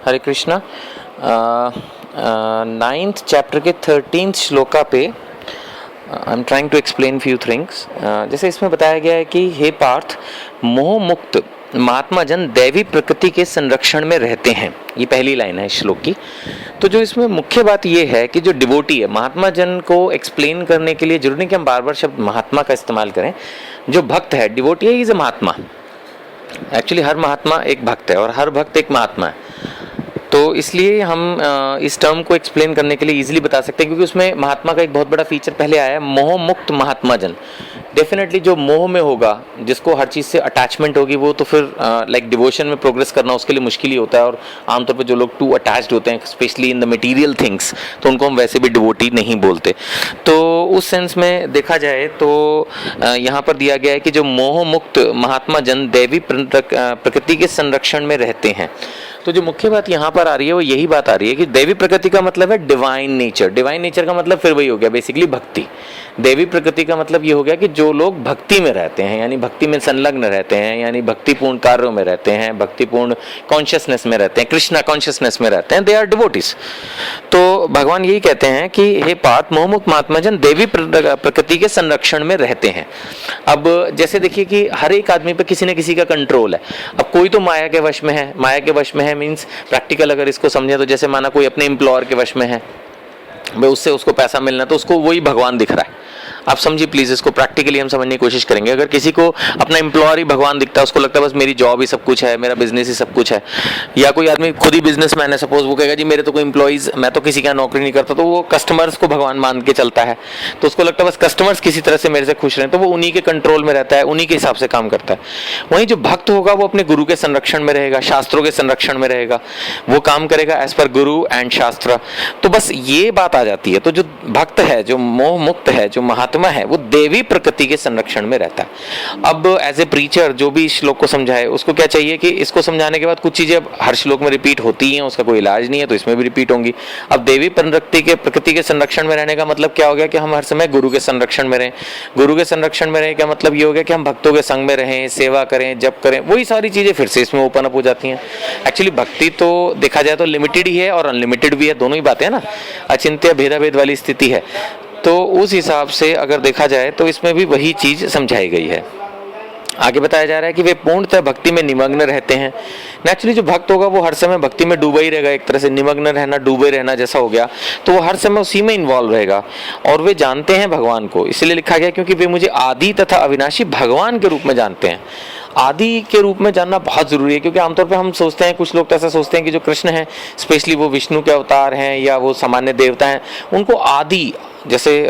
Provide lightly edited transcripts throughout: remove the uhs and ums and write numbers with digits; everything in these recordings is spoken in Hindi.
हरे कृष्णा। नाइन्थ चैप्टर के 13th श्लोका पे I am trying to explain few things. जैसे इसमें बताया गया है कि हे पार्थ, मोह मुक्त महात्मा जन दैवी प्रकृति के संरक्षण में रहते हैं। ये पहली लाइन है इस श्लोक की। तो जो इसमें मुख्य बात ये है कि जो डिवोटी है, महात्मा जन को एक्सप्लेन करने के लिए जरूरी नहीं कि हम बार बार शब्द महात्मा का इस्तेमाल करें। जो भक्त है, डिवोटी है, इज ए महात्मा। एक्चुअली हर महात्मा एक भक्त है और हर भक्त एक महात्मा है। तो इसलिए हम इस टर्म को एक्सप्लेन करने के लिए इजीली बता सकते हैं, क्योंकि उसमें महात्मा का एक बहुत बड़ा फीचर पहले आया है, मोह मुक्त महात्मा जन। डेफिनेटली जो मोह में होगा, जिसको हर चीज़ से अटैचमेंट होगी, वो तो फिर लाइक डिवोशन में प्रोग्रेस करना उसके लिए मुश्किल ही होता है। और आमतौर पे जो लोग टू अटैच्ड होते हैं, specially in the material things, तो उनको हम वैसे भी डिवोटी नहीं बोलते। तो उस सेंस में देखा जाए तो यहाँ पर दिया गया है कि जो मोह मुक्त महात्मा जन दैवी प्रकृति के संरक्षण में रहते हैं। तो जो मुख्य बात यहाँ पर आ रही है वो यही बात आ रही है कि दैवी प्रकृति का मतलब है डिवाइन नेचर। डिवाइन नेचर का मतलब फिर वही हो गया, बेसिकली भक्ति। दैवी प्रकृति का मतलब ये हो गया कि जो लोग भक्ति में रहते हैं, यानी भक्ति में संलग्न रहते हैं, यानी भक्तिपूर्ण कार्यों में रहते हैं, भक्तिपूर्ण कॉन्शियसनेस में रहते हैं, कृष्णा कॉन्शियसनेस में रहते हैं, दे आर डिवोटीज। तो भगवान यही कहते हैं कि हे पार्थ, मोहमुक्त महात्मा जन दैवी प्रकृति के संरक्षण में रहते हैं। अब जैसे देखिए कि हर एक आदमी पे किसी न किसी का कंट्रोल है। अब कोई तो माया के वश में है। माया के वश में है मीन्स प्रैक्टिकल अगर इसको समझे तो जैसे माना कोई अपने एम्प्लॉयर के वश में है, भाई उससे उसको पैसा मिलना, तो उसको वही भगवान दिख रहा है। आप समझिए प्लीज, इसको प्रैक्टिकली हम समझने की कोशिश करेंगे। अगर किसी को अपना एम्प्लॉयर ही भगवान दिखता है, उसको लगता है बस मेरी जॉब ही सब कुछ है, मेरा बिजनेस ही सब कुछ है, या कोई आदमी खुद ही बिजनेसमैन है, सपोज वो कहेगा जी मेरे तो कोई एम्प्लॉइज, मैं तो किसी का नौकरी नहीं करता, तो वो कस्टमर्स को भगवान मान के चलता है। तो उसको लगता है बस कस्टमर्स किसी तरह से मेरे से खुश रहें, तो वो उन्हीं के कंट्रोल में रहता है, उन्हीं के हिसाब से काम करता है। वहीं जो भक्त होगा वो अपने गुरु के संरक्षण में रहेगा, शास्त्रों के संरक्षण में रहेगा, वो काम करेगा एज पर गुरु एंड शास्त्र। तो बस ये बात आ जाती है। तो जो भक्त है, जो मोह मुक्त है, जो महात्मा है, वो देवी प्रकृति के संरक्षण में रहता है। अब एज ए प्रीचर जो भी श्लोक को समझाए, उसको क्या चाहिए कि इसको समझाने के बाद कुछ चीजें अब हर श्लोक में रिपीट होती हैं, उसका कोई इलाज नहीं है, तो इसमें भी रिपीट होंगी। अब देवी प्रकृति के संरक्षण में रहने का मतलब क्या हो गया कि हम हर समय गुरु के संरक्षण में रहें। गुरु के संरक्षण में रहें क्या मतलब ये हो गया कि हम भक्तों के संग में रहें, सेवा करें, जप करें, वही सारी चीजें फिर से इसमें ओपन अप हो जाती हैं। एक्चुअली भक्ति तो देखा जाए तो लिमिटेड ही है और अनलिमिटेड भी है, दोनों ही बातें है ना, अचिंत्य भेदाभेद वाली स्थिति है। तो उस हिसाब से अगर देखा जाए तो इसमें भी वही चीज समझाई गई है। आगे बताया जा रहा है कि वे पूर्णतः भक्ति में निमग्न रहते हैं। नेचुरली जो भक्त होगा वो हर समय भक्ति में डूबा ही रहेगा, एक तरह से निमग्न रहना, डूबे रहना जैसा हो गया, तो वो हर समय उसी में इन्वॉल्व रहेगा। और वे जानते हैं भगवान को, इसलिए लिखा गया क्योंकि वे मुझे आदि तथा अविनाशी भगवान के रूप में जानते हैं। आदि के रूप में जानना बहुत जरूरी है, क्योंकि आमतौर पे हम सोचते हैं, कुछ लोग तो ऐसा सोचते हैं कि जो कृष्ण हैं, स्पेशली वो विष्णु के अवतार हैं या वो सामान्य देवता हैं, उनको आदि, जैसे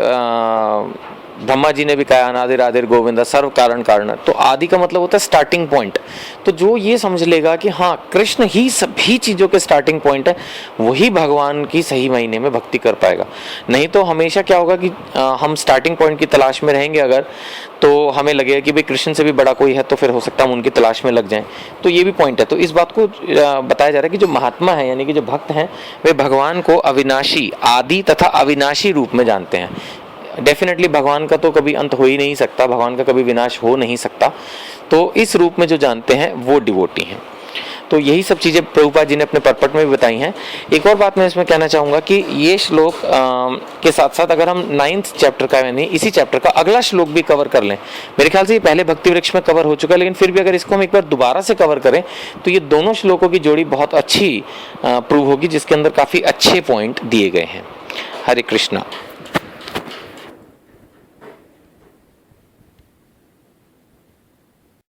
ब्रह्मा जी ने भी कहा अनादिर आदिर गोविंदा सर्व कारण कारण, तो आदि का मतलब होता है स्टार्टिंग पॉइंट। तो जो ये समझ लेगा कि हाँ कृष्ण ही सभी चीज़ों के स्टार्टिंग पॉइंट है, वही भगवान की सही महीने में भक्ति कर पाएगा। नहीं तो हमेशा क्या होगा कि हम स्टार्टिंग पॉइंट की तलाश में रहेंगे अगर, तो हमें लगेगा कि भाई कृष्ण से भी बड़ा कोई है, तो फिर हो सकता है हम उनकी तलाश में लग जाएं। तो ये भी पॉइंट है। तो इस बात को बताया जा रहा है कि जो महात्मा है, यानी कि जो भक्त हैं, वे भगवान को अविनाशी, आदि तथा अविनाशी रूप में जानते हैं। डेफिनेटली भगवान का तो कभी अंत हो ही नहीं सकता, भगवान का कभी विनाश हो नहीं सकता। तो इस रूप में जो जानते हैं वो डिवोटी हैं। तो यही सब चीज़ें प्रभुपाद जी ने अपने परपट में भी बताई हैं। एक और बात मैं इसमें कहना चाहूँगा कि ये श्लोक के साथ साथ अगर हम 9th चैप्टर का, यानी इसी चैप्टर का अगला श्लोक भी कवर कर लें, मेरे ख्याल से ये पहले भक्ति वृक्ष में कवर हो चुका है, लेकिन फिर भी अगर इसको हम एक बार दोबारा से कवर करें तो ये दोनों श्लोकों की जोड़ी बहुत अच्छी प्रूव होगी, जिसके अंदर काफ़ी अच्छे पॉइंट दिए गए हैं। हरे कृष्णा।